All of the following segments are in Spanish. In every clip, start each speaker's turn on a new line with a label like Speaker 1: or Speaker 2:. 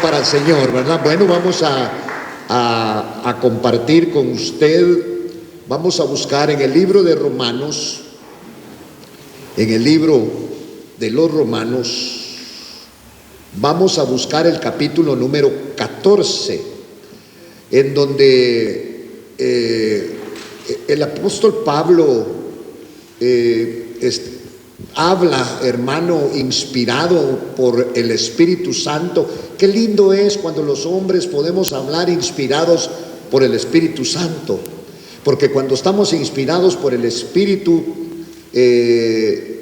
Speaker 1: para el Señor, ¿verdad? Bueno, vamos a compartir con usted, vamos a buscar en el libro de Romanos, en el libro de los Romanos, vamos a buscar el capítulo número 14, en donde el apóstol Pablo habla, hermano, inspirado por el Espíritu Santo. Qué lindo es cuando los hombres podemos hablar inspirados por el Espíritu Santo, porque cuando estamos inspirados por el Espíritu,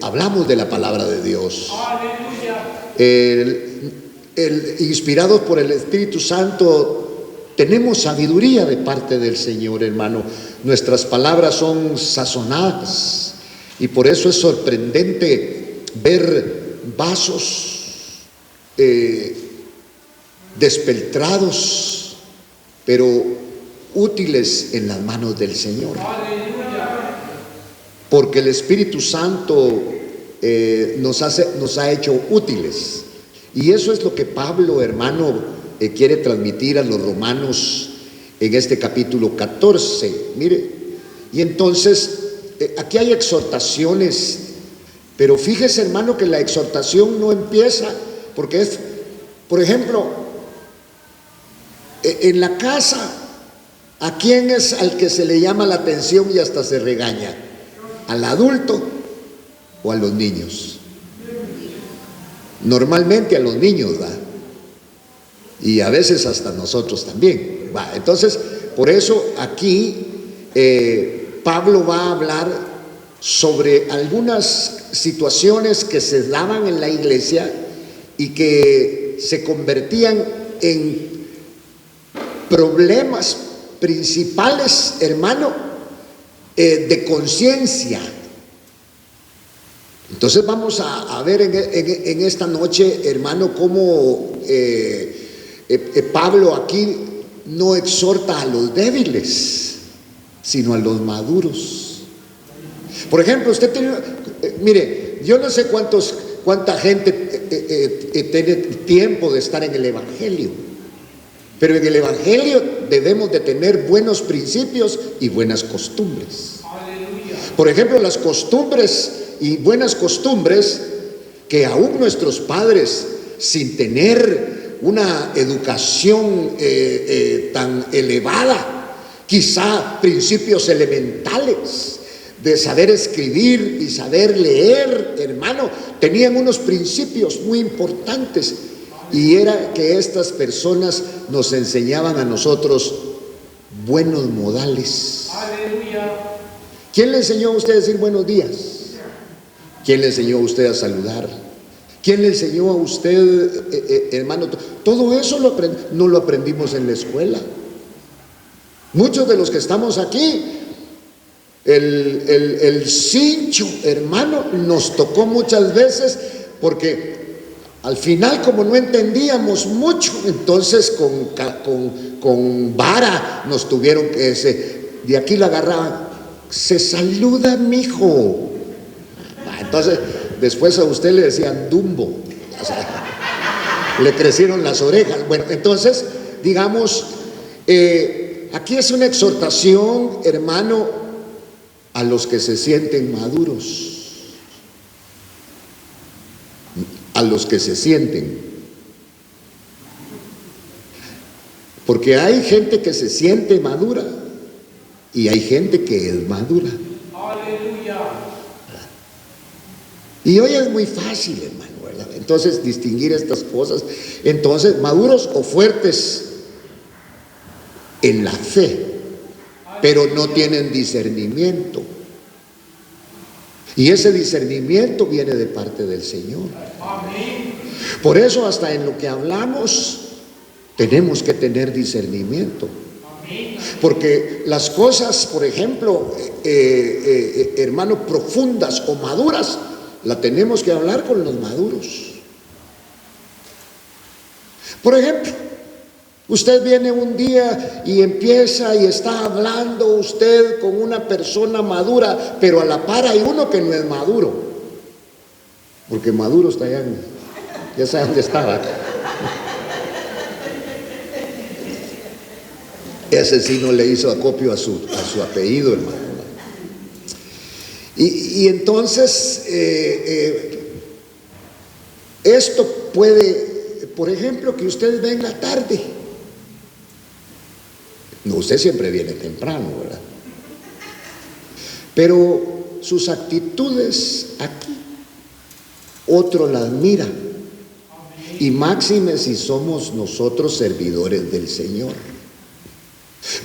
Speaker 1: hablamos de la palabra de Dios. Inspirados por el Espíritu Santo, tenemos sabiduría de parte del Señor, hermano. Nuestras palabras son sazonadas. Y por eso es sorprendente ver vasos despeltrados, pero útiles en las manos del Señor. Porque el Espíritu Santo nos ha hecho útiles. Y eso es lo que Pablo, hermano, quiere transmitir a los romanos en este capítulo 14. Mire, y entonces aquí hay exhortaciones, pero fíjese, hermano, que la exhortación no empieza, porque es, por ejemplo, en la casa, ¿a quién es al que se le llama la atención y hasta se regaña? ¿Al adulto o a los niños? Normalmente a los niños, ¿va? Y a veces hasta nosotros también, ¿va? Entonces, por eso aquí Pablo va a hablar sobre algunas situaciones que se daban en la iglesia y que se convertían en problemas principales, hermano, de conciencia. Entonces vamos a ver en esta noche, hermano, cómo Pablo aquí no exhorta a los débiles, sino a los maduros. Por ejemplo, usted tiene, mire, yo no sé cuánta gente tiene tiempo de estar en el Evangelio, pero en el Evangelio debemos de tener buenos principios y buenas costumbres. Por ejemplo, las costumbres y buenas costumbres que aún nuestros padres, sin tener una educación tan elevada, quizá principios elementales de saber escribir y saber leer, hermano, tenían unos principios muy importantes, y era que estas personas nos enseñaban a nosotros buenos modales. Aleluya. ¿Quién le enseñó a usted a decir buenos días? ¿Quién le enseñó a usted a saludar? ¿Quién le enseñó a usted, hermano? Todo eso no lo aprendimos en la escuela. Muchos de los que estamos aquí, el cincho, hermano, nos tocó muchas veces, porque al final, como no entendíamos mucho, entonces con vara nos tuvieron que de aquí la agarraban. Se saluda, mijo. Entonces después a usted le decían Dumbo, o sea, le crecieron las orejas. Bueno, entonces digamos, aquí es una exhortación, hermano, a los que se sienten maduros, a los que se sienten, porque hay gente que se siente madura y hay gente que es madura. Aleluya. Y hoy es muy fácil, hermano, ¿verdad? Entonces distinguir estas cosas. Entonces, maduros o fuertes en la fe, pero no tienen discernimiento. Y ese discernimiento viene de parte del Señor. Por eso hasta en lo que hablamos tenemos que tener discernimiento. Porque las cosas, por ejemplo, hermano, profundas o maduras, la tenemos que hablar con los maduros. Por ejemplo, usted viene un día y empieza y está hablando usted con una persona madura, pero a la par hay uno que no es maduro, porque maduro está allá, ya sabe dónde estaba. Ese sí no le hizo acopio a su apellido, hermano. Y entonces, esto puede, por ejemplo, que usted venga tarde. No, usted siempre viene temprano, ¿verdad? Pero sus actitudes aquí, otro las mira. Y máxime si somos nosotros servidores del Señor.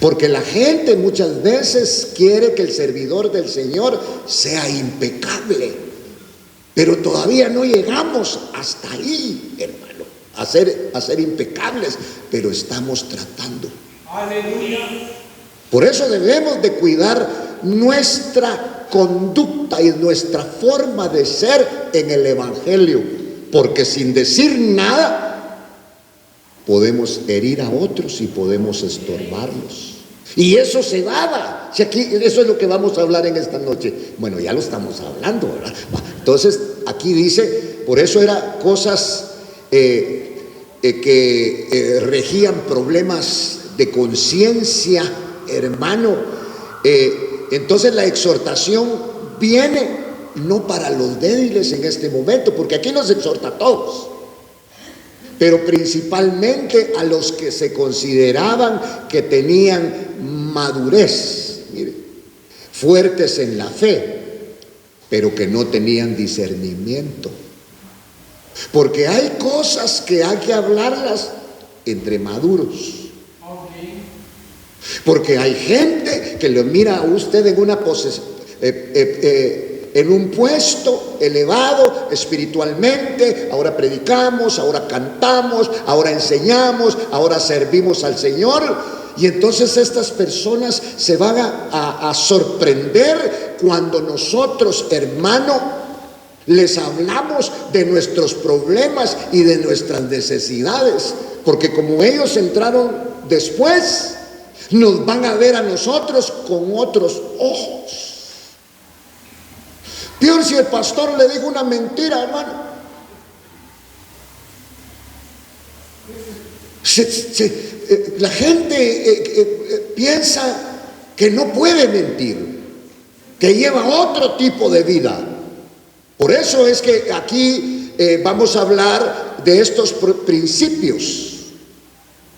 Speaker 1: Porque la gente muchas veces quiere que el servidor del Señor sea impecable, pero todavía no llegamos hasta ahí, hermano, a ser impecables, pero estamos tratando.
Speaker 2: Aleluya.
Speaker 1: Por eso debemos de cuidar nuestra conducta y nuestra forma de ser en el Evangelio, porque sin decir nada podemos herir a otros y podemos estorbarlos. Y eso se daba. Si aquí, eso es lo que vamos a hablar en esta noche. Bueno, ya lo estamos hablando, ¿verdad? Entonces, aquí dice, por eso eran cosas que regían problemas de conciencia, hermano. Entonces la exhortación viene no para los débiles en este momento, porque aquí nos exhorta a todos, pero principalmente a los que se consideraban que tenían madurez, mire, fuertes en la fe, pero que no tenían discernimiento. Porque hay cosas que hay que hablarlas entre maduros. Porque hay gente que lo mira a usted en una en un puesto elevado espiritualmente. Ahora predicamos, ahora cantamos, ahora enseñamos, ahora servimos al Señor. Y entonces estas personas se van a sorprender cuando nosotros, hermano, les hablamos de nuestros problemas y de nuestras necesidades. Porque como ellos entraron después, nos van a ver a nosotros con otros ojos. Peor si el pastor le dijo una mentira, hermano. La gente piensa que no puede mentir, que lleva otro tipo de vida. Por eso es que aquí vamos a hablar de estos principios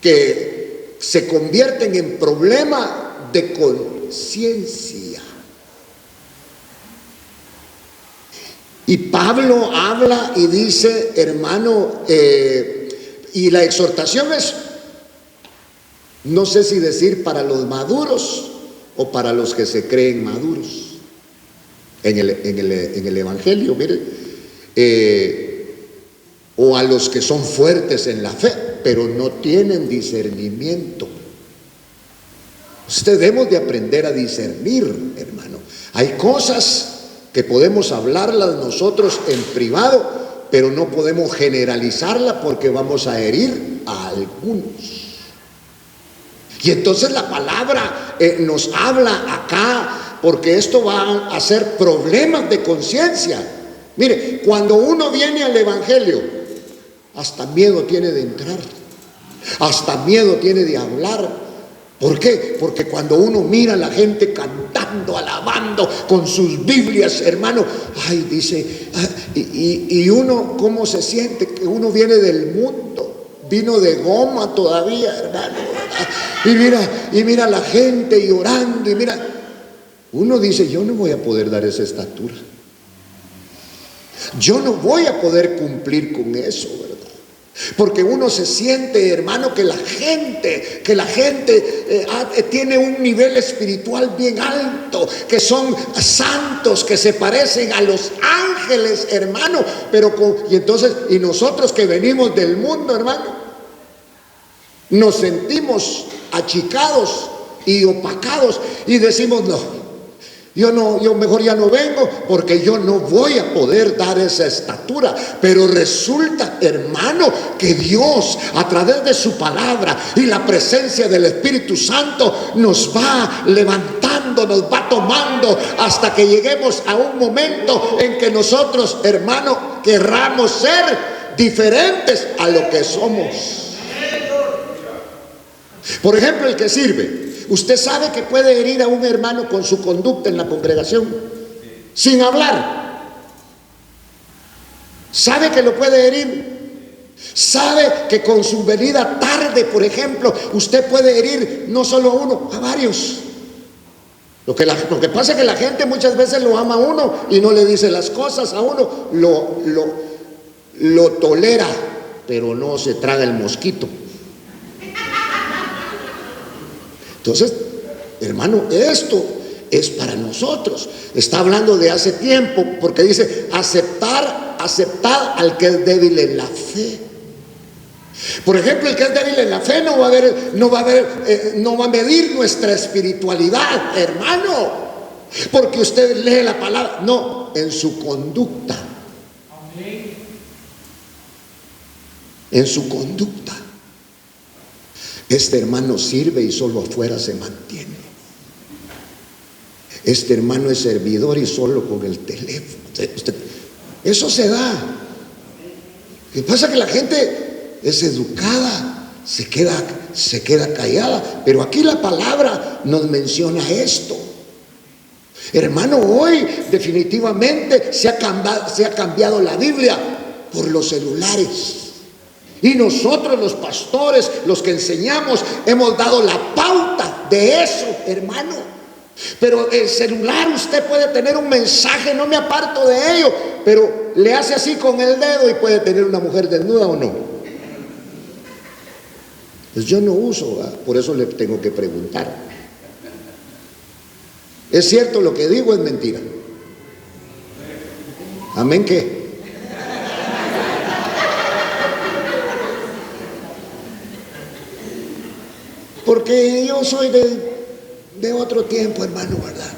Speaker 1: que se convierten en problema de conciencia. Y Pablo habla y dice, hermano, y la exhortación es, no sé si decir para los maduros o para los que se creen maduros en el Evangelio, mire, o a los que son fuertes en la fe, pero no tienen discernimiento. Debemos de aprender a discernir, hermano. Hay cosas que podemos hablarlas nosotros en privado, pero no podemos generalizarla porque vamos a herir a algunos. Y entonces la palabra nos habla acá, porque esto va a ser problemas de conciencia. Mire, cuando uno viene al Evangelio, hasta miedo tiene de entrar, hasta miedo tiene de hablar. ¿Por qué? Porque cuando uno mira a la gente cantando, alabando con sus Biblias, hermano, ay, dice, y uno, ¿cómo se siente? Que uno viene del mundo, vino de goma todavía, hermano, y mira a la gente llorando, y mira, uno dice, yo no voy a poder dar esa estatura, yo no voy a poder cumplir con eso, ¿verdad? Porque uno se siente, hermano, que la gente tiene un nivel espiritual bien alto, que son santos, que se parecen a los ángeles, hermano, y nosotros que venimos del mundo, hermano, nos sentimos achicados y opacados y decimos, no, yo mejor ya no vengo porque yo no voy a poder dar esa estatura. Pero resulta, hermano, que Dios a través de su palabra y la presencia del Espíritu Santo nos va levantando, nos va tomando hasta que lleguemos a un momento en que nosotros, hermano, querramos ser diferentes a lo que somos. Por ejemplo, el que sirve. Usted sabe que puede herir a un hermano con su conducta en la congregación, sin hablar. Sabe que lo puede herir. Sabe que con su venida tarde, por ejemplo, usted puede herir no solo a uno, a varios. Lo que pasa es que la gente muchas veces lo ama a uno y no le dice las cosas a uno, lo tolera, pero no se traga el mosquito. Entonces, hermano, esto es para nosotros. Está hablando de hace tiempo, porque dice aceptar al que es débil en la fe. Por ejemplo, el que es débil en la fe no va a medir nuestra espiritualidad, hermano, porque usted lee la palabra, no, en su conducta. En su conducta. Este hermano sirve y solo afuera se mantiene. Este hermano es servidor y solo con el teléfono. Eso se da. Lo que pasa es que la gente es educada, se queda callada, pero aquí la palabra nos menciona esto. Hermano, hoy definitivamente se ha cambiado la Biblia por los celulares. Y nosotros los pastores, los que enseñamos, hemos dado la pauta de eso, hermano. Pero el celular, usted puede tener un mensaje, no me aparto de ello, pero le hace así con el dedo y puede tener una mujer desnuda o no. Pues yo no uso, ¿verdad? Por eso le tengo que preguntar. ¿Es cierto lo que digo? ¿Es mentira? ¿Amén qué? Porque yo soy de otro tiempo, hermano, ¿verdad?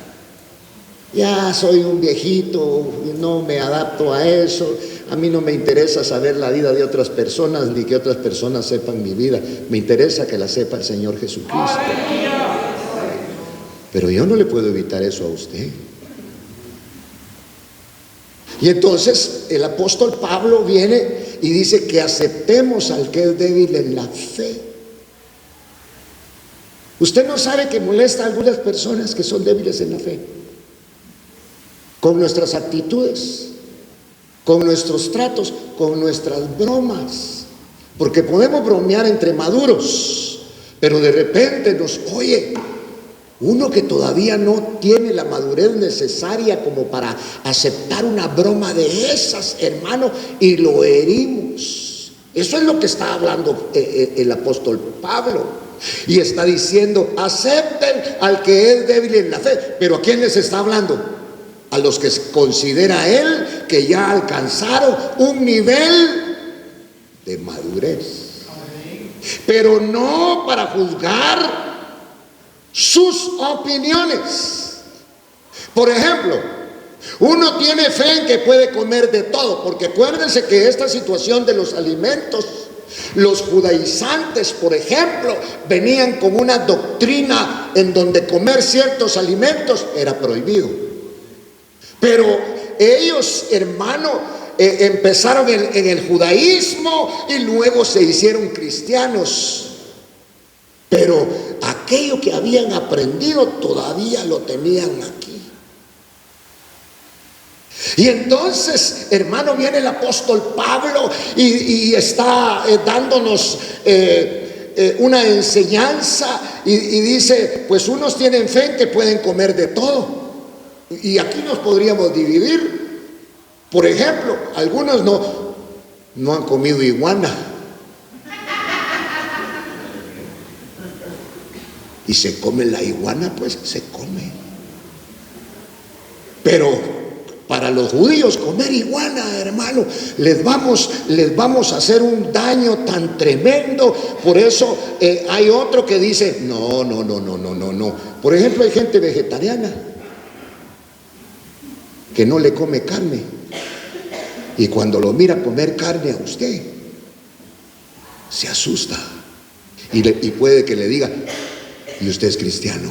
Speaker 1: Ya soy un viejito y no me adapto a eso. A mí no me interesa saber la vida de otras personas ni que otras personas sepan mi vida. Me interesa que la sepa el Señor Jesucristo. Pero yo no le puedo evitar eso a usted. Y entonces el apóstol Pablo viene y dice que aceptemos al que es débil en la fe. Usted no sabe que molesta a algunas personas que son débiles en la fe, con nuestras actitudes, con nuestros tratos, con nuestras bromas, porque podemos bromear entre maduros, pero de repente nos oye uno que todavía no tiene la madurez necesaria como para aceptar una broma de esas, hermano, y lo herimos. Eso es lo que está hablando el apóstol Pablo. Y está diciendo, acepten al que es débil en la fe. Pero ¿a quién les está hablando? A los que considera él que ya alcanzaron un nivel de madurez. Pero no para juzgar sus opiniones. Por ejemplo, uno tiene fe en que puede comer de todo, porque acuérdense que esta situación de los alimentos, los judaizantes, por ejemplo, venían con una doctrina en donde comer ciertos alimentos era prohibido. Pero ellos, hermano, empezaron en el judaísmo y luego se hicieron cristianos. Pero aquello que habían aprendido todavía lo tenían aquí. Y entonces, hermano, viene el apóstol Pablo y está dándonos una enseñanza y dice, pues unos tienen fe en que pueden comer de todo. Y aquí nos podríamos dividir. Por ejemplo, algunos no han comido iguana. Y se come la iguana, pues se come. Pero para los judíos comer iguana, hermano, les vamos a hacer un daño tan tremendo. Por eso hay otro que dice, no. Por ejemplo, hay gente vegetariana que no le come carne. Y cuando lo mira comer carne a usted, se asusta. Y puede que le diga, y usted es cristiano,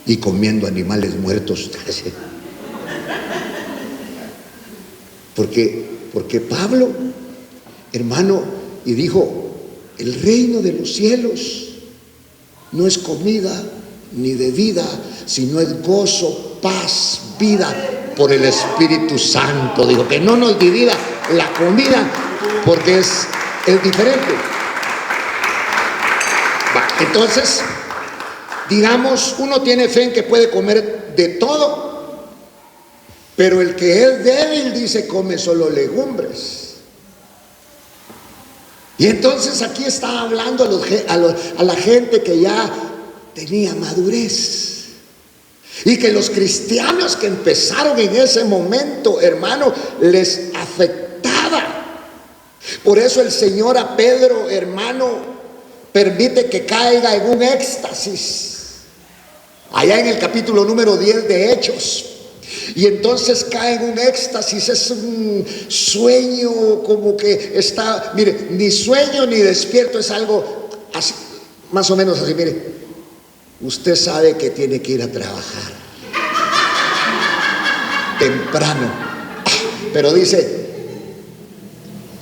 Speaker 1: y comiendo animales muertos. Porque Pablo, hermano, y dijo, el reino de los cielos no es comida ni bebida, sino es gozo, paz, vida por el Espíritu Santo. Digo, que no nos divida la comida, porque es diferente. Entonces, digamos, uno tiene fe en que puede comer de todo, pero el que es débil, dice, come solo legumbres. Y entonces aquí está hablando a la gente que ya tenía madurez. Y que los cristianos que empezaron en ese momento, hermano, les afectaba. Por eso el Señor a Pedro, hermano, permite que caiga en un éxtasis. Allá en el capítulo número 10 de Hechos. Y entonces cae en un éxtasis, es un sueño como que está, mire, ni sueño ni despierto, es algo así, más o menos así, mire. Usted sabe que tiene que ir a trabajar temprano, pero dice,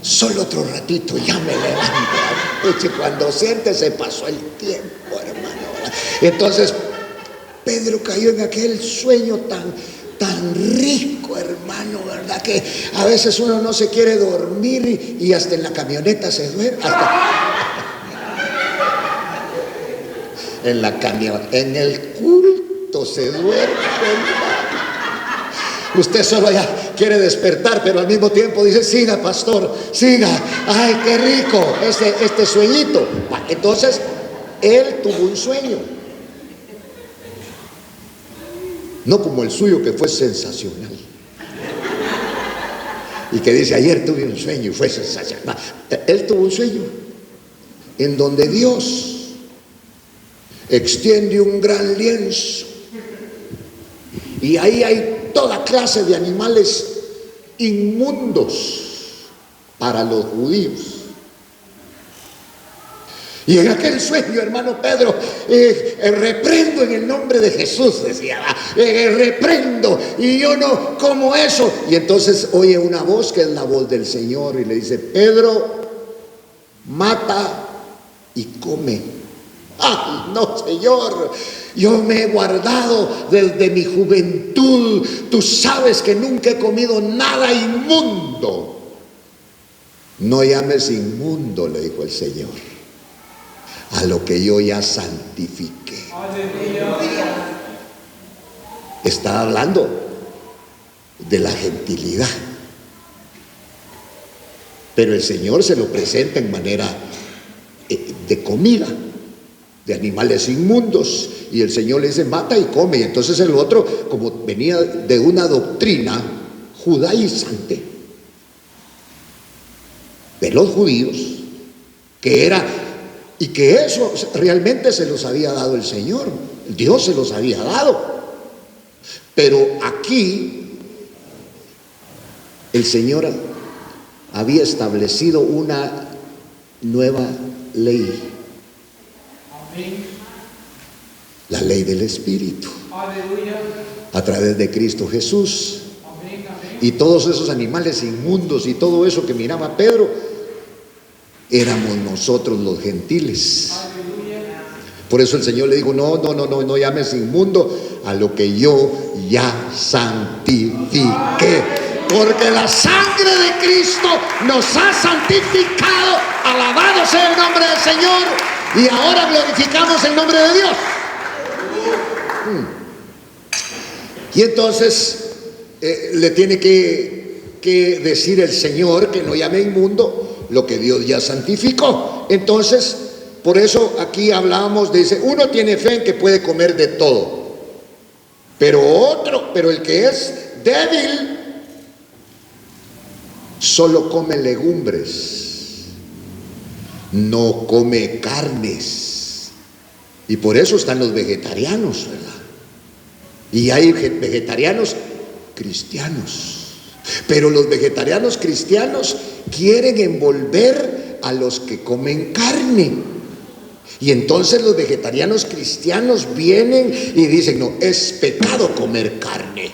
Speaker 1: solo otro ratito, ya me levanto. Cuando siente se pasó el tiempo, hermano. Entonces Pedro cayó en aquel sueño tan rico, hermano, ¿verdad? Que a veces uno no se quiere dormir y hasta en la camioneta se duerme. En el culto se duerme, hermano. Usted solo ya quiere despertar, pero al mismo tiempo dice, siga, pastor, siga. Ay, qué rico este sueñito. Entonces, él tuvo un sueño. No como el suyo, que fue sensacional. Y que dice, ayer tuve un sueño y fue sensacional. Él tuvo un sueño en donde Dios extiende un gran lienzo y ahí hay toda clase de animales inmundos para los judíos. Y en aquel sueño, hermano Pedro, reprendo en el nombre de Jesús, decía, reprendo, y yo no como eso. Y entonces oye una voz que es la voz del Señor y le dice, Pedro, mata y come. Ay, no, Señor, yo me he guardado desde mi juventud. Tú sabes que nunca he comido nada inmundo. No llames inmundo, le dijo el Señor, a lo que yo ya santifiqué. Está hablando de la gentilidad, pero el Señor se lo presenta en manera de comida, de animales inmundos, y el Señor le dice mata y come. Y entonces el otro, como venía de una doctrina judaizante de los judíos, que era, y que eso realmente se los había dado el Señor, Dios se los había dado, pero aquí el Señor había establecido una nueva ley, la ley del Espíritu, a través de Cristo Jesús. Y todos esos animales inmundos y todo eso que miraba Pedro, éramos nosotros los gentiles. Por eso el Señor le dijo, no llames inmundo a lo que yo ya santifiqué, porque la sangre de Cristo nos ha santificado. Alabado sea el nombre del Señor. Y ahora glorificamos el nombre de Dios. Y entonces le tiene que decir el Señor que no llame inmundo lo que Dios ya santificó. Entonces, por eso aquí hablábamos, dice, uno tiene fe en que puede comer de todo, pero el que es débil solo come legumbres, no come carnes. Y por eso están los vegetarianos, ¿verdad? Y hay vegetarianos cristianos, pero los vegetarianos cristianos quieren envolver a los que comen carne. Y entonces los vegetarianos cristianos vienen y dicen, no, es pecado comer carne.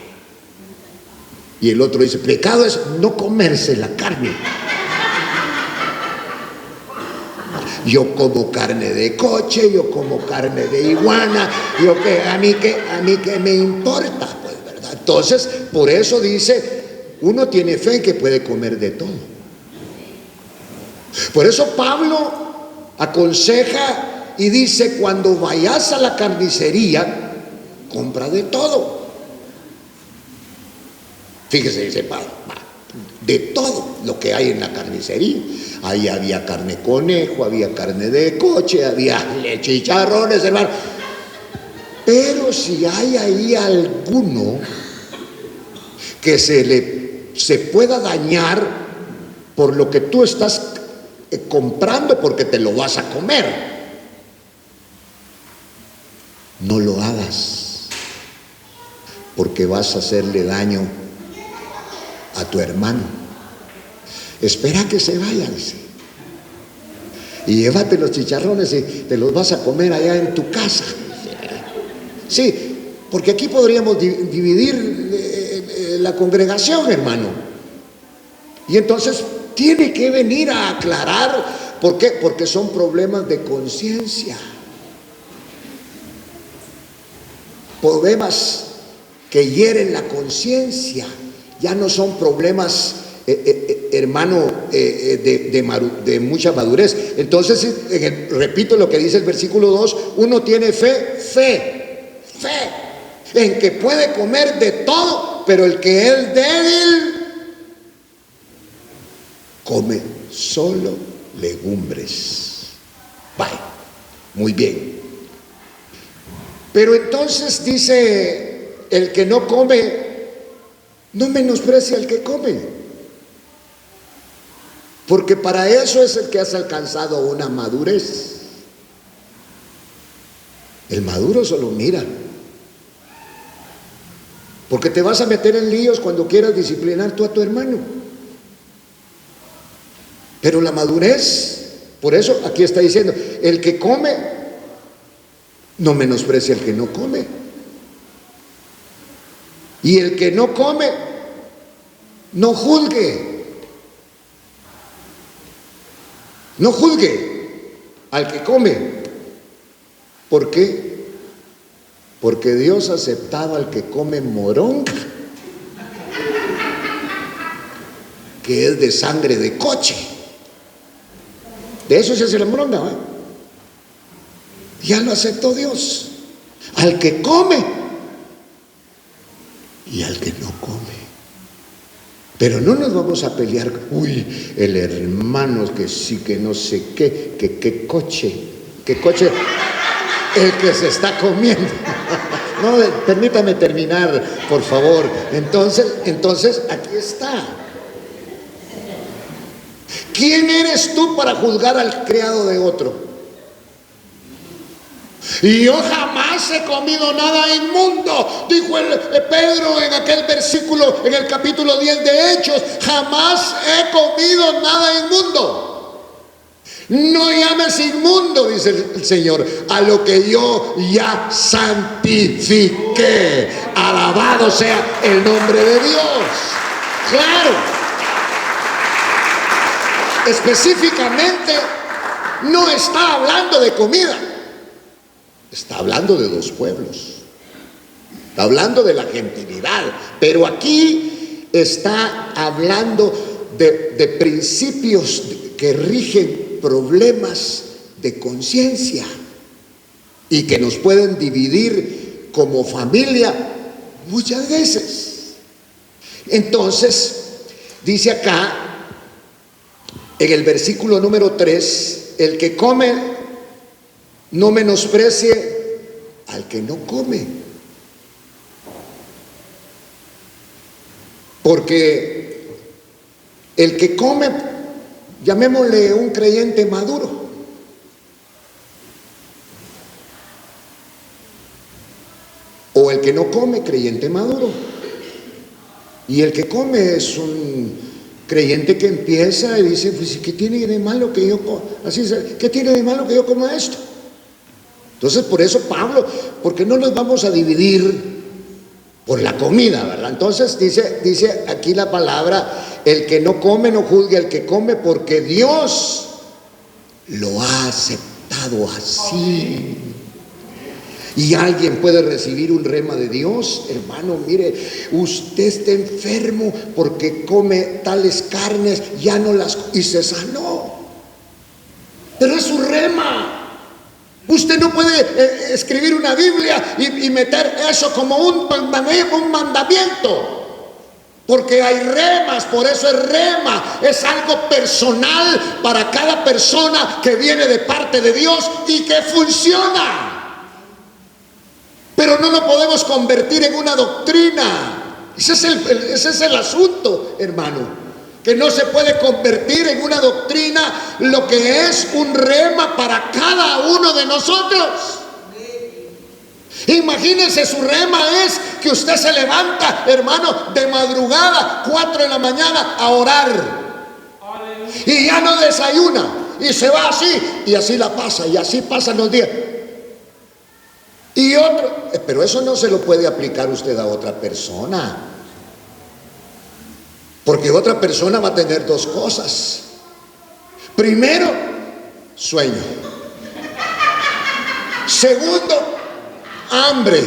Speaker 1: Y el otro dice, pecado es no comerse la carne. yo como carne de coche, yo como carne de iguana, a mí que me importa, pues, ¿verdad? Entonces, por eso dice, uno tiene fe que puede comer de todo. Por eso Pablo aconseja y dice, cuando vayas a la carnicería, compra de todo. Fíjese, dice Pablo, de todo lo que hay en la carnicería. Ahí había carne de conejo, había carne de coche, había chicharrones, hermano. Pero si hay ahí alguno que se pueda dañar por lo que tú estás comprando, porque te lo vas a comer, no lo hagas, porque vas a hacerle daño a tu hermano. Espera que se vaya, dice, y llévate los chicharrones y te los vas a comer allá en tu casa. Sí, porque aquí podríamos dividir la congregación, hermano. Y entonces tiene que venir a aclarar. ¿Por qué? Porque son problemas de conciencia, problemas que hieren la conciencia. Ya no son problemas, hermano, de mucha madurez. Entonces, repito lo que dice el versículo 2, uno tiene fe en que puede comer de todo, pero el que es débil come solo legumbres. Vaya, muy bien. Pero entonces dice, el que no come, no menosprecia al que come, porque para eso es el que has alcanzado una madurez. El maduro solo mira, porque te vas a meter en líos cuando quieras disciplinar tú a tu hermano. Pero la madurez, por eso aquí está diciendo, el que come, no menosprecia al que no come. Y el que no come, no juzgue. No juzgue al que come. ¿Por qué? Porque Dios aceptaba al que come moronga, que es de sangre de coche. De eso se hace la moronga, ¿eh? Ya lo aceptó Dios. Al que come y al que no come. Pero no nos vamos a pelear, uy, el hermano que sí, que no sé qué, que qué coche, el que se está comiendo. No, permítame terminar, por favor. Entonces, aquí está. ¿Quién eres tú para juzgar al criado de otro? Y yo jamás he comido nada inmundo, dijo Pedro en aquel versículo, en el capítulo 10 de Hechos. Jamás he comido nada inmundo. No llames inmundo, dice el Señor, a lo que yo ya santifiqué. Alabado sea el nombre de Dios. Claro. Específicamente no está hablando de comida. Está hablando de dos pueblos. Está hablando de la gentilidad. Pero aquí está hablando de principios que rigen problemas de conciencia y que nos pueden dividir como familia muchas veces. Entonces, dice acá en el versículo número 3, el que come no menosprecie al que no come, porque el que come, llamémosle un creyente maduro, o el que no come, creyente maduro, y el que come es un creyente que empieza y dice, pues ¿qué tiene de malo que yo coma? Así es, ¿qué tiene de malo que yo coma esto? Entonces, por eso Pablo, porque no nos vamos a dividir por la comida, ¿verdad? Entonces dice aquí la palabra, el que no come no juzgue al que come, porque Dios lo ha aceptado así. Y alguien puede recibir un rema de Dios, hermano, mire, usted está enfermo porque come tales carnes, ya no las, y se sanó. Pero es su rema. Usted no puede escribir una Biblia y meter eso como un mandamiento. Porque hay remas, por eso es rema, es algo personal para cada persona que viene de parte de Dios y que funciona. Pero no lo podemos convertir en una doctrina. Ese es el asunto, hermano. Que no se puede convertir en una doctrina lo que es un rema para cada uno de nosotros. Imagínense, su rema es que usted se levanta, hermano, de madrugada, 4 de la mañana a orar. Y ya no desayuna. Y se va así, y así la pasa, y así pasan los días. Y otro, pero eso no se lo puede aplicar usted a otra persona. Porque otra persona va a tener dos cosas. Primero, sueño. Segundo, hambre.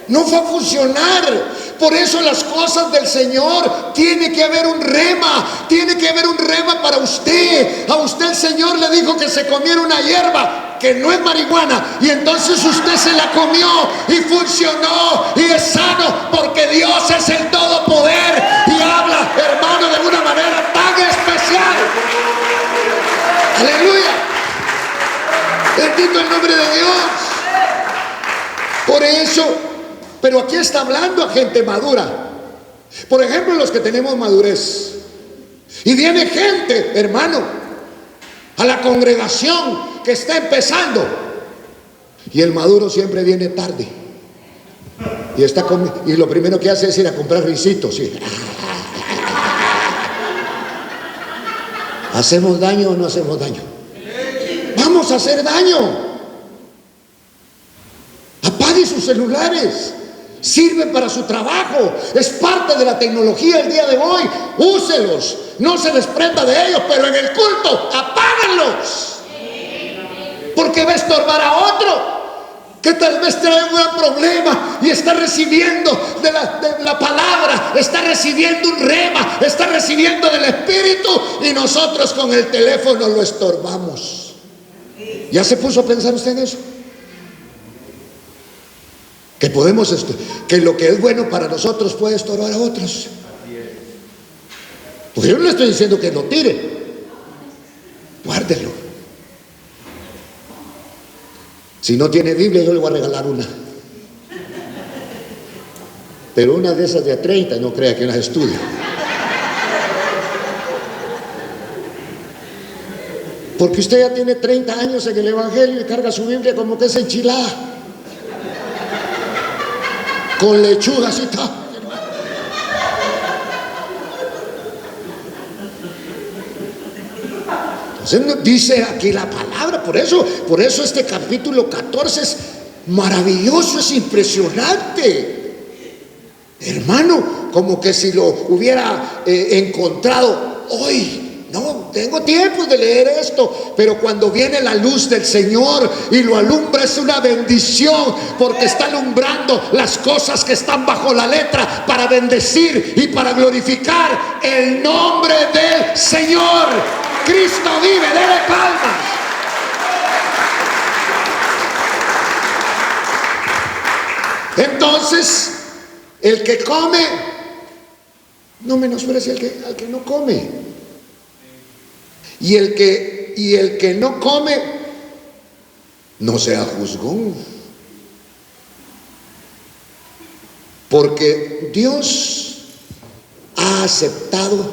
Speaker 1: No va a funcionar. Por eso las cosas del Señor, tiene que haber un rema. Tiene que haber un rema para usted. A usted el Señor le dijo que se comiera una hierba que no es marihuana, y entonces usted se la comió y funcionó y es sano, porque Dios es el todopoder y habla, hermano, de una manera tan especial. Aleluya, bendito el nombre de Dios. Por eso, pero aquí está hablando a gente madura, por ejemplo, los que tenemos madurez, y viene gente, hermano, a la congregación que está empezando, y el maduro siempre viene tarde y lo primero que hace es ir a comprar risitos, ¿sí? ¿Hacemos daño o no hacemos daño? Vamos a hacer daño. Apague sus celulares, sirven para su trabajo, es parte de la tecnología el día de hoy. Úselos, no se desprenda de ellos, pero en el culto apáguenlos, porque va a estorbar a otro que tal vez trae un gran problema y está recibiendo de la palabra, está recibiendo un rema, está recibiendo del Espíritu, y nosotros con el teléfono lo estorbamos. ¿Ya se puso a pensar usted en eso? Que podemos, que lo que es bueno para nosotros puede estorbar a otros. Pues yo no le estoy diciendo que lo tire, guárdelo. Si no tiene Biblia, yo le voy a regalar una, pero una de esas de a 30, no crea que las estudia. Porque usted ya tiene 30 años en el Evangelio y carga su Biblia como que es enchilada, con lechuga así está. Entonces dice aquí la palabra, por eso este capítulo 14 es maravilloso, es impresionante, hermano, como que si lo hubiera encontrado hoy. No tengo tiempo de leer esto, pero cuando viene la luz del Señor y lo alumbra, es una bendición, porque está alumbrando las cosas que están bajo la letra para bendecir y para glorificar el nombre del Señor. Cristo vive, dele palmas. Entonces, el que come, no menosprecie al que no come. Y el que no come, no sea juzgón. Porque Dios ha aceptado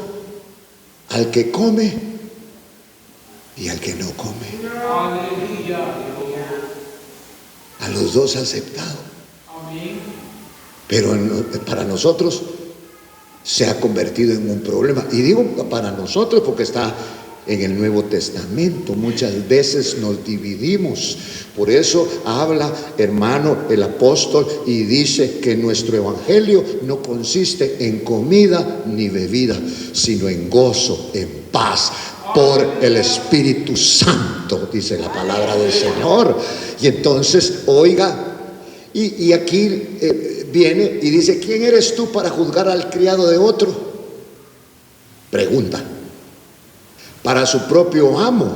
Speaker 1: al que come y al que no come. A los dos ha aceptado. Pero para nosotros se ha convertido en un problema. Y digo para nosotros porque está en el Nuevo Testamento. Muchas veces nos dividimos. Por eso habla, hermano, el apóstol, y dice que nuestro evangelio no consiste en comida ni bebida, sino en gozo, en paz. por el Espíritu Santo, dice la palabra del Señor. Y entonces, oiga, y aquí viene y dice: ¿quién eres tú para juzgar al criado de otro? Pregunta. Para su propio amo,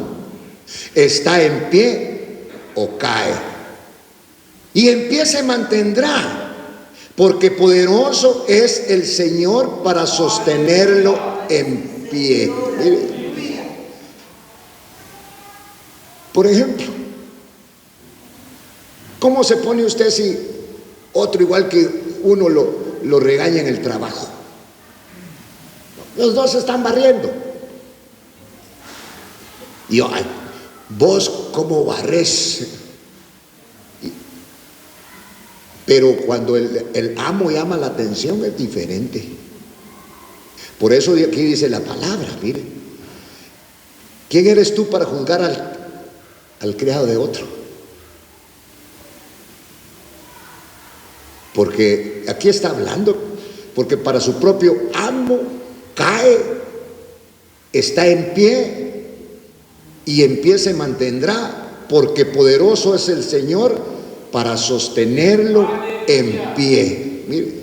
Speaker 1: ¿está en pie o cae? Y en pie se mantendrá, porque poderoso es el Señor para sostenerlo en pie. Mire. Por ejemplo, ¿cómo se pone usted si otro igual que uno lo regaña en el trabajo? Los dos están barriendo. Y yo: ay, vos cómo barres. Pero cuando el amo llama la atención es diferente. Por eso aquí dice la palabra, mire: ¿quién eres tú para juzgar al criado de otro? Porque aquí está hablando, porque para su propio amo cae, está en pie, y en pie se mantendrá, porque poderoso es el Señor para sostenerlo en pie. Mire,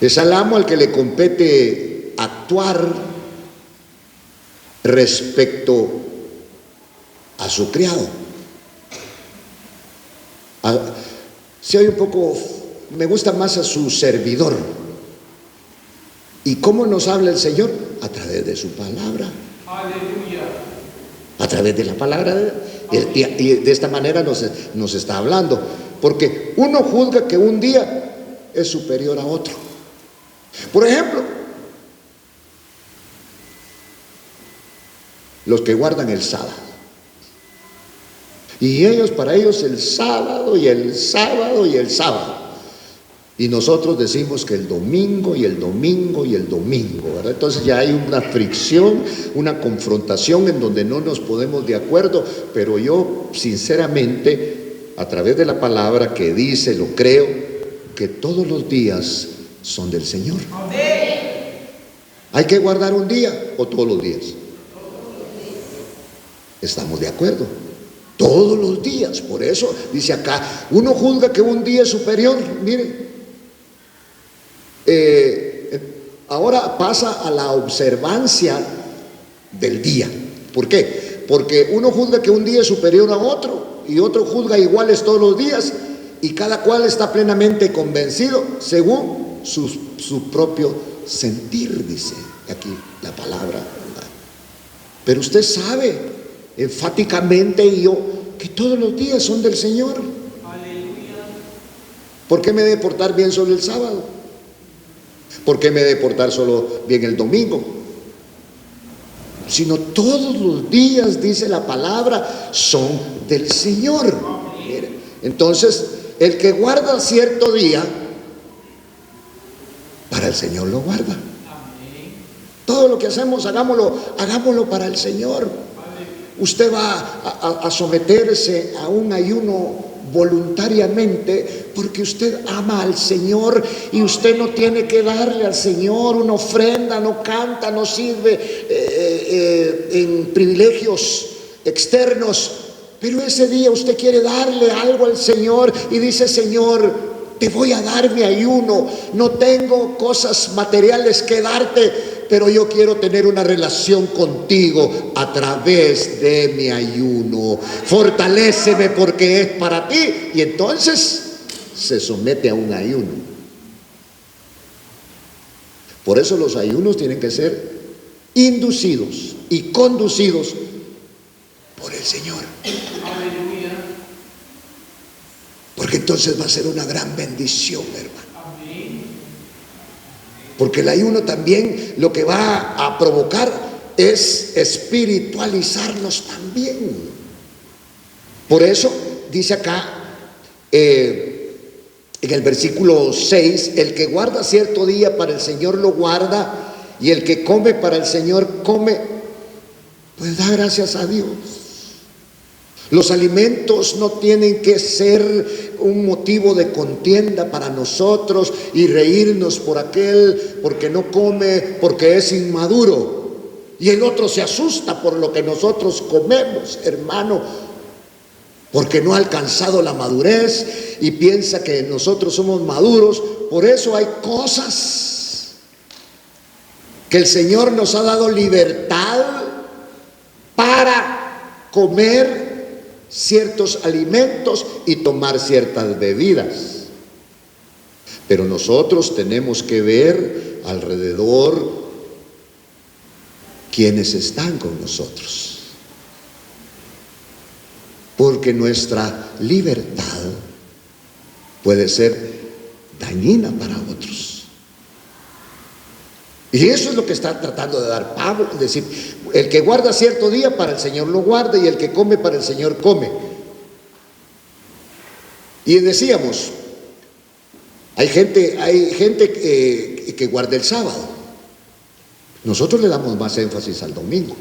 Speaker 1: es al amo al que le compete actuar respecto a su criado. Se oye un poco, me gusta más a su servidor. ¿Y cómo nos habla el Señor? A través de su palabra. Aleluya. A través de la palabra. Y de esta manera nos está hablando. Porque uno juzga que un día es superior a otro. Por ejemplo, los que guardan el sábado. Y para ellos el sábado y el sábado y el sábado. Y nosotros decimos que el domingo y el domingo y el domingo, ¿verdad? Entonces ya hay una fricción, una confrontación en donde no nos ponemos de acuerdo. Pero yo sinceramente, a través de la palabra que dice, lo creo, que todos los días son del Señor. ¿Hay que guardar un día o todos los días? ¿Estamos de acuerdo? Todos los días. Por eso dice acá, uno juzga que un día es superior. Mire, ahora pasa a la observancia del día. ¿Por qué? Porque uno juzga que un día es superior a otro, y otro juzga iguales todos los días, y cada cual está plenamente convencido según su propio sentir, dice aquí la palabra. Pero usted sabe enfáticamente, y yo, que todos los días son del Señor. Aleluya. ¿Por qué me he de portar bien solo el sábado? ¿Por qué me he de portar solo bien el domingo? Sino todos los días, dice la palabra, son del Señor. Mire, entonces, el que guarda cierto día, para el Señor lo guarda. Todo lo que hacemos, hagámoslo para el Señor. Usted va a someterse a un ayuno voluntariamente porque usted ama al Señor, y usted no tiene que darle al Señor una ofrenda, no canta, no sirve en privilegios externos, pero ese día usted quiere darle algo al Señor y dice: Señor, te voy a dar mi ayuno, no tengo cosas materiales que darte, pero yo quiero tener una relación contigo a través de mi ayuno. Fortaléceme porque es para ti. Y entonces se somete a un ayuno. Por eso los ayunos tienen que ser inducidos y conducidos por el Señor. Porque entonces va a ser una gran bendición, hermano. Porque el ayuno también lo que va a provocar es espiritualizarnos también. Por eso dice acá en el versículo 6: el que guarda cierto día para el Señor lo guarda, y el que come para el Señor come, pues da gracias a Dios. Los alimentos no tienen que ser un motivo de contienda para nosotros y reírnos por aquel porque no come, porque es inmaduro. Y el otro se asusta por lo que nosotros comemos, hermano, porque no ha alcanzado la madurez y piensa que nosotros somos maduros. Por eso hay cosas que el Señor nos ha dado libertad para comer ciertos alimentos y tomar ciertas bebidas. Pero nosotros tenemos que ver alrededor quienes están con nosotros, porque nuestra libertad puede ser dañina para otros. Y eso es lo que está tratando de dar Pablo, es decir, el que guarda cierto día para el Señor lo guarda, y el que come para el Señor come. Y decíamos, hay gente que guarda el sábado. Nosotros le damos más énfasis al domingo.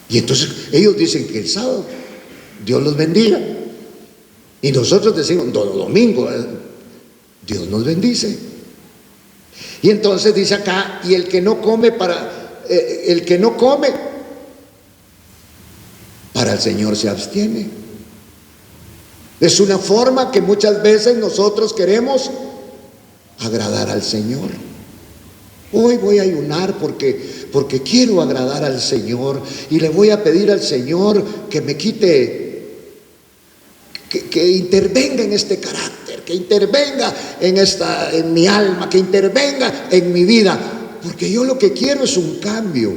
Speaker 1: Y entonces ellos dicen que el sábado Dios los bendiga, y nosotros decimos domingo Dios nos bendice. Y entonces dice acá, y el que no come para el Señor se abstiene. Es una forma que muchas veces nosotros queremos agradar al Señor. Hoy voy a ayunar porque quiero agradar al Señor, y le voy a pedir al Señor que me quite, que intervenga en este carácter, que intervenga en mi alma, que intervenga en mi vida, porque yo lo que quiero es un cambio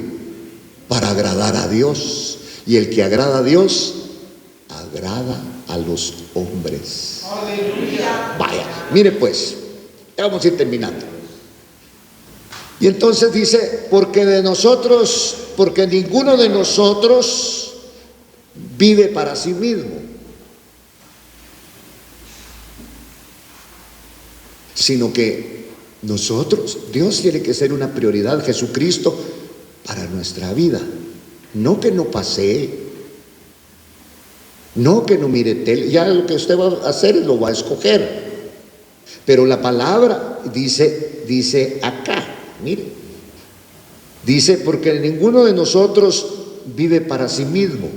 Speaker 1: para agradar a Dios, y el que agrada a Dios agrada a los hombres. Aleluya. Vaya, mire pues, vamos a ir terminando. Y entonces dice, porque ninguno de nosotros vive para sí mismo, sino que nosotros, Dios tiene que ser una prioridad, Jesucristo, para nuestra vida. No que no pasee, no que no mire tele, ya lo que usted va a hacer lo va a escoger. Pero la palabra dice acá, mire, dice, porque ninguno de nosotros vive para sí mismo,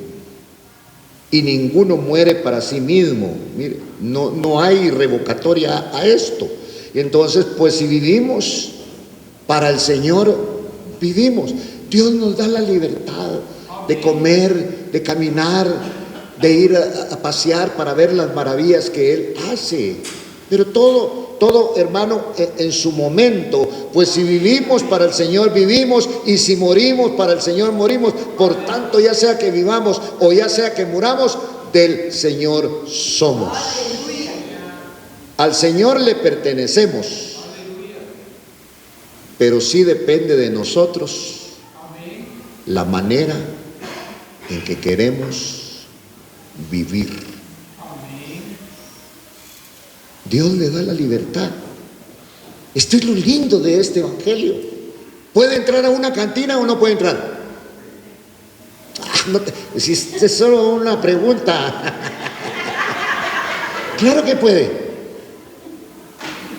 Speaker 1: y ninguno muere para sí mismo. Mire, no hay revocatoria a esto. Y entonces, pues si vivimos para el Señor, vivimos. Dios nos da la libertad de comer, de caminar, de ir a pasear para ver las maravillas que Él hace. Pero todo, hermano, en su momento. Pues si vivimos para el Señor, vivimos, y si morimos para el Señor, morimos. Por tanto, ya sea que vivamos o ya sea que muramos, del Señor somos. Al Señor le pertenecemos, pero sí depende de nosotros la manera en que queremos vivir. Dios le da la libertad. Esto es lo lindo de este evangelio. ¿Puede entrar a una cantina o no puede entrar? Si es solo una pregunta. Claro que puede.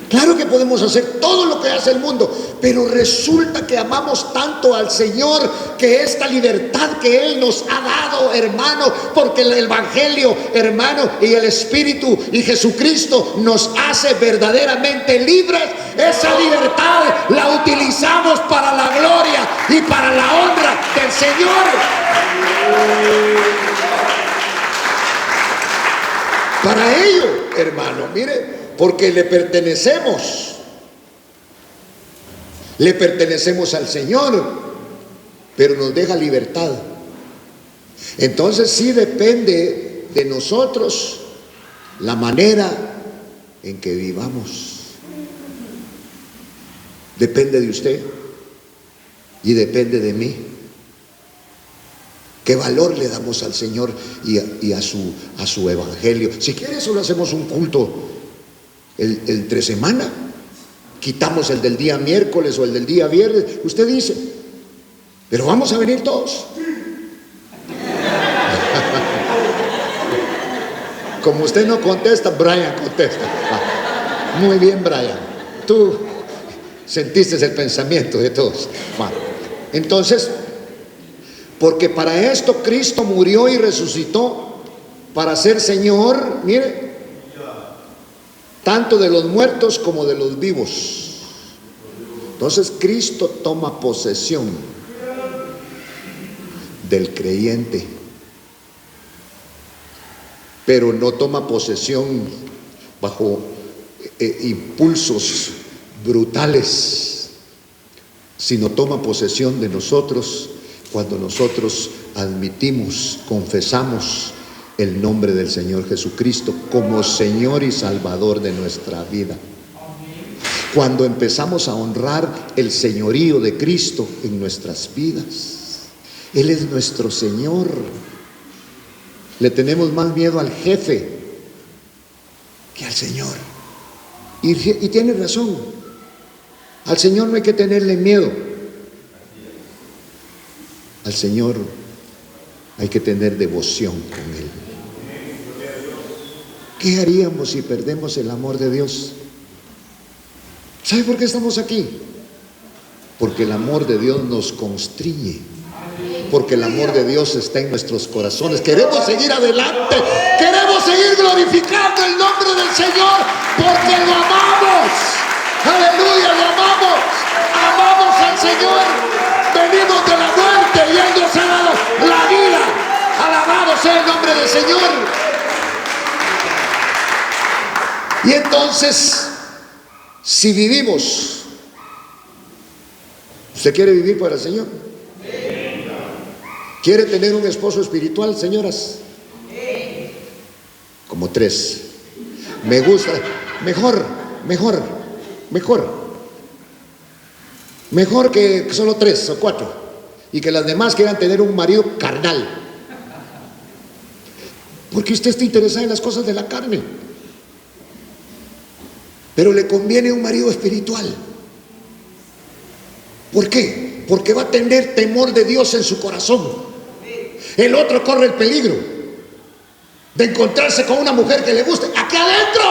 Speaker 1: Claro que podemos hacer todo lo que hace el mundo, pero resulta que amamos tanto al Señor que esta libertad que Él nos ha dado, hermano, porque el Evangelio, hermano, y el Espíritu y Jesucristo nos hace verdaderamente libres. Esa libertad la utilizamos para la gloria y para la honra del Señor. Para ello, hermano, mire, porque le pertenecemos al Señor, pero nos deja libertad. Entonces sí depende de nosotros la manera en que vivamos. Depende de usted y depende de mí. ¿Qué valor le damos al Señor y a su evangelio? Si quiere, solo hacemos un culto entre semana. Quitamos el del día miércoles o el del día viernes. Usted dice, pero vamos a venir todos. Como usted no contesta, Brian contesta. Muy bien, Brian. Tú sentiste el pensamiento de todos. Entonces, porque para esto Cristo murió y resucitó, para ser Señor, mire, tanto de los muertos como de los vivos. Entonces Cristo toma posesión del creyente, pero no toma posesión bajo impulsos brutales, sino toma posesión de nosotros cuando nosotros admitimos, confesamos el nombre del Señor Jesucristo como Señor y Salvador de nuestra vida. Cuando empezamos a honrar el señorío de Cristo en nuestras vidas. Él es nuestro Señor. Le tenemos más miedo al jefe que al Señor. Y tiene razón. Al Señor no hay que tenerle miedo. Al Señor hay que tener devoción con Él. ¿Qué haríamos si perdemos el amor de Dios? ¿Sabe por qué estamos aquí? Porque el amor de Dios nos constriñe. Porque el amor de Dios está en nuestros corazones. Queremos seguir adelante. Queremos seguir glorificando el nombre del Señor. Porque lo amamos. Aleluya, lo amamos. Amamos al Señor. Venimos de la muerte y Él nos ha dado la vida. Alabado sea el nombre del Señor. Y entonces, si vivimos, ¿usted quiere vivir para el Señor? ¿Quiere tener un esposo espiritual, señoras? Como 3. Me gusta. Mejor que solo 3 o 4. Y que las demás quieran tener un marido carnal. Porque usted está interesado en las cosas de la carne. Pero le conviene un marido espiritual. ¿Por qué? Porque va a tener temor de Dios en su corazón. El otro corre el peligro de encontrarse con una mujer que le guste aquí adentro.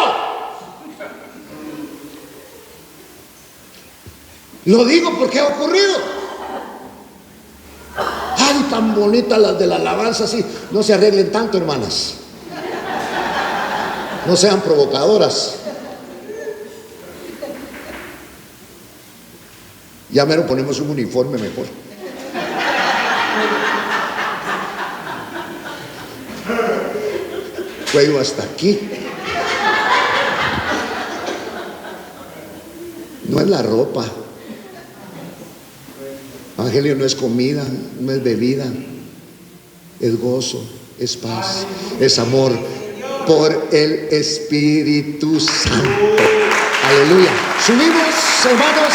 Speaker 1: Lo digo porque ha ocurrido. Ay, tan bonitas las de la alabanza, así. No se arreglen tanto, hermanas. No sean provocadoras. Ya mero ponemos un uniforme mejor. Cuello hasta aquí. No es la ropa. Evangelio no es comida, no es bebida. Es gozo, es paz, es amor por el Espíritu Santo. Aleluya. Subimos, hermanos.